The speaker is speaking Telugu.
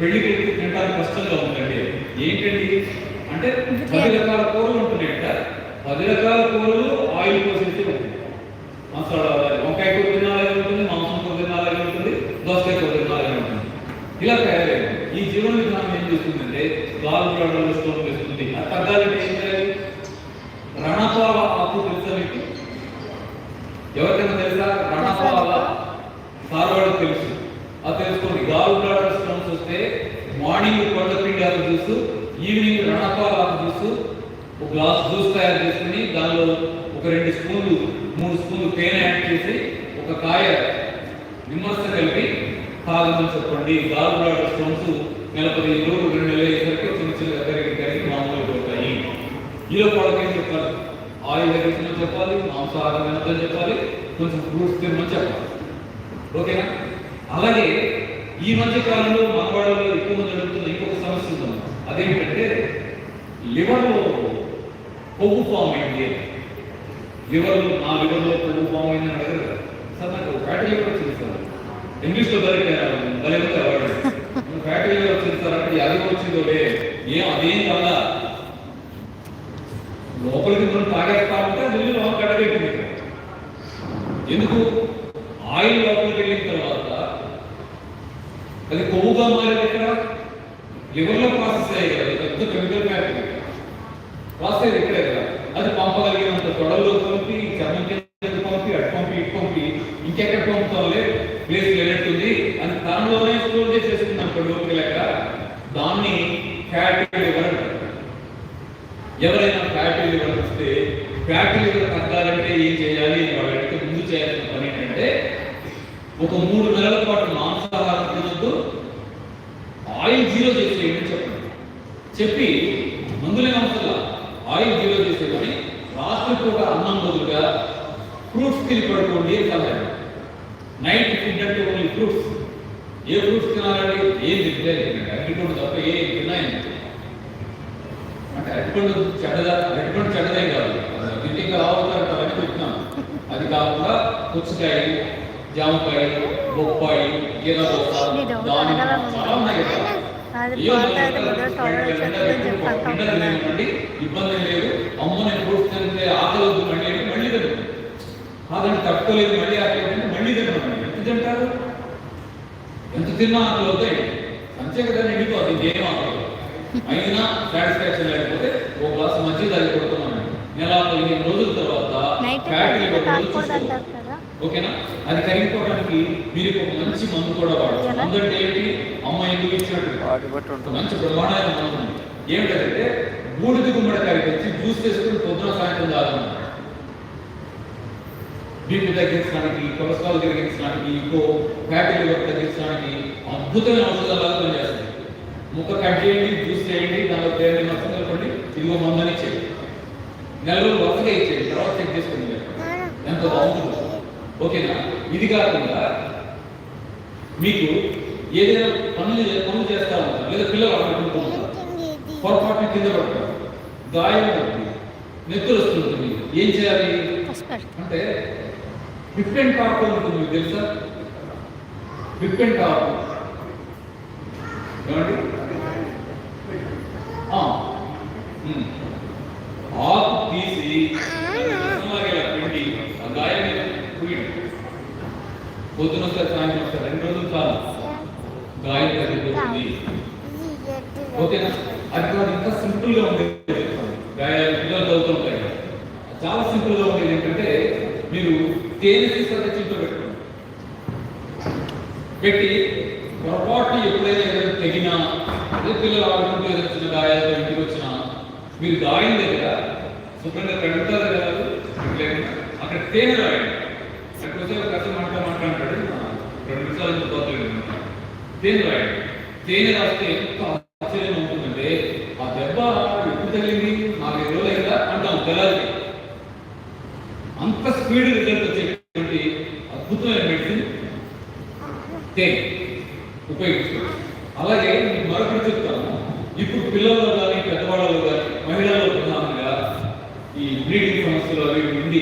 పెళ్లికి వెళ్తే తినడానికి కష్టంగా ఉందండి. ఏంటండి అంటే 10 రకాల కూరలు ఉంటున్నాయంట. 10 రకాల కూరలు ఆయిల్ పోసేసి ఉంటుంది. మసాలా వంకాయ కూర తినాలని ఉంటుంది, మాంసం కూర తినాలని ఉంటుంది, దోసకాయ కూర తినాలని ఉంటుంది. ఇలా తయారైంది. ఈ జీవన విధానం ఏం చేస్తుందంటే గాల్ బ్లాడర్ స్టోన్ వేస్తుంది. అది తగ్గాలంటే ఏం చేయాలి? రణపాల ఆకు తెలుసా మీకు? ఎవరికైనా తెలుసా? రణపాల ఫార్వర్డ్ తెలుసు. అది తెలుసుకోండి. గాల్ బ్లాడర్ స్టోన్స్ వస్తే మార్నింగ్ కొండపిండి ఆకు జ్యూస్, ఈవినింగ్ రణపాల ఆకు జ్యూస్, ఒక గ్లాస్ జ్యూస్ తయారు చేసుకుని దానిలో ఒక 2 స్పూన్లు 3 స్పూన్లు తేనె యాడ్ చేసి ఒక కాయ నిమ్మరసం కలిపి తాగమని చెప్పండి. గాల్ బ్లాడర్ స్టోన్స్ నెల 15 రోజులు 2 నెలలు అయ్యేసరికి చిన్న చిన్నగా కరిగి మామూలుగా పోతాయి. ఈలో వాళ్ళకి ఏం చెప్పాలి? ఆయిల్ తగ్గించమని చెప్పాలి, మాంసాహారం తినమని చెప్పాలి, కొంచెం ఫ్రూట్స్ తినమని చెప్పాలి. ఓకేనా? అలాగే ఈ మధ్య కాలంలో మనవాడలో ఎక్కువ మంది అడుగుతున్న ఇంకొక సమస్య ఉంది. అదేంటంటే లివర్లో కొవ్వు ఫామ్ అయింది. నా లివర్లో కొవ్వు ఫామ్ అయిందని అడగరు కదా సార్. నాకు ఫ్యాటీ లివర్ వచ్చింది సార్. ఇంగ్లీష్లో భలే అవార్డు ఫ్యాటీ లివర్ వచ్చింది సార్ అంటే అది వచ్చిందో అదేం కాదా, లోపలికి మనం తాగేస్తా ఉంటే అది లోపల కడగెట్టింది. ఎందుకు? ఆయిల్ లోపలికి వెళ్ళిన తర్వాత అది కొవ్వుగా మారేది ఎక్కడ? లివర్లో ప్రాసెస్ అయ్యేది కదా. పెద్ద కెమికల్ ఫ్యాక్టరీ ప్రాసెస్ అయ్యేది ఇక్కడే కదా. అది పంపగలిగినంత తొడల్లో పంపి, చర్మం కింద పంపి, అటు పంపి, ఇటు పంపి, ఇంకెక్కడ పంపుతాంలే ప్లేస్ లేనట్టుంది అని తనలోనే స్టోర్ చేసేస్తుంది అనుకో లోపలి లెక్క. దాన్ని ఫ్యాటీ లివర్ అంటారు. ఎవరైనా ఫ్యాటీ లివర్ వస్తే ఫ్యాటీ లివర్ తగ్గాలంటే ఏం చేయాలి? వాళ్ళకి ముందు చేయాల్సిన పని ఏంటంటే ఒక 3 నెలల పాటు మాంసాహారం తినొద్దు, ఆయిల్ 0 చేసేయమని చెప్పండి. చెప్పి మందులే అవసరం, ఆయిల్ 0 చేసేయమని రాత్రిపూట అన్నం బదులుగా ఫ్రూట్స్ తిని పడుకోండి సలహా. నైట్ ఫుడ్ అంటే ఓన్లీ ఫ్రూట్స్. ఏ ఫ్రూట్స్ తినాలండి? ఏం తింటే అరటిపండు తప్ప ఏం తిన్నాయండి అంటే అరటిపండు చెడ్డదే కాదు. ఇంటికి రావుతారు అవన్నీ చెప్తున్నాను. అది కాకుండా పుచ్చకాయ, జామకాయ, బొప్పాయి, గీరదోస, దానిమ్మ చాలా ఉన్నాయి కదా. ఇబ్బంది లేదు. అమ్మ నేను ఫ్రూట్స్ తింటే ఆకలి మళ్ళీ తింటుంది. ఆకలి తట్టుకోలేదు, మళ్ళీ ఆకలి మళ్ళీ తింటాను. ఎంత తింటారు? ఎంత తిన్నా ఆకలి అవుతాయి. అంతే కదా, నిండిపోతుంది. ఇంకేం ఆకలి అయినా సాటిస్ఫాక్షన్ లేకపోతే ఓ గ్లాస్ మజ్జిగ తాగి కొడుతున్నాను. నెల 15 రోజుల తర్వాత ఓకేనా? అది కరిగిపోవడానికి మీరు ఒక మంచి మందు కూడా వాడచ్చు. మందు అంటే ఏంటి? అమ్మ ఎందుకు ఇచ్చినట్టు మంచి ప్రమాణమైన మందు ఉంది. ఏమిటంటే బూడిద గుమ్మడికాయ తెచ్చి జ్యూస్ చేసుకుని పొద్దున సాయంత్రం తాగడం. బీపీ తగ్గించడానికి, కొలెస్ట్రాల్ తగ్గించడానికి, ఇంకో ఫ్యాటీ లివర్ తగ్గించడానికి అద్భుతమైన ఔషధాలు పనిచేస్తాయి. ముక్క కట్ చేయండి, జ్యూస్ చేయండి, దానిలో తేనె మొత్తం కలపండి, ఇదిగో మందని చేయండి. 4 రోజులు వరుసగా ఇచ్చేయండి, తర్వాత చెక్ చేసుకుని ఎంత బాగుంటుందో. ఓకేనా? ఇది కాకుండా మీకు ఏదైనా పనులు చేస్తా ఉంటారు, లేదా పిల్లలు ఆడుకుంటూ ఉంటారు, పొరపాటున కింద పడతారు, గాయం అవుతుంది, నెత్తులు వస్తుంటుంది. ఏం చేయాలి అంటే పిప్పెన్ టాప్ ఉంటుంది, మీకు తెలుసా? పిప్పెన్ టాప్ ఏమండి? ఆకు తీసి పిండి ఆ గాయం మీద పొద్దున వస్తారు, సాయంత్రం వస్తారు, 2 రోజులు చాలు, గాయం తగ్గిపోతుంది. ఓకేనా? అది కాదు, ఇంకా సింపుల్ గా ఉండేది. గాయాలు పిల్లలు చదువుతుంటాయి, చాలా సింపుల్ గా ఉండేది ఏంటంటే మీరు తేనె తీసుకుంటే చింటూ పెట్టి పొరపాటు ఎప్పుడైనా ఏదైనా తెగినా, అదే పిల్లలు ఆడుకుంటూ ఏదైనా చిన్న గాయాలతో ఇంటికి వచ్చినా మీరు గాయం దగ్గర శుభ్రంగా కడుగుతారు కదా, అక్కడ తేనె రాయండి. అక్కడ వచ్చే కష్టం మాట్లాడతాడు, 2 నిమిషాలు పోతుంది. తేనె రాయండి. తేనె రాస్తే ఎంత ఆశ్చర్యం ఉంటుందంటే ఆ దెబ్బ ఎప్పుడు తగిలింది, 4-5 రోజులు అయిందా అంటాం తెల్లారి. అంత స్పీడ్ రిజల్ట్ వచ్చేటువంటి అద్భుతమైన మెడిసిన్ తేనె ఉపయోగిస్తుంది. అలాగే మీకు మరొకటి చెప్తాను. ఇప్పుడు పిల్లల్లో కానీ, పెద్దవాళ్ళలో కానీ, మహిళల్లో ప్రధానంగా ఈ బ్లీడింగ్ సమస్యలు అవి ఉండి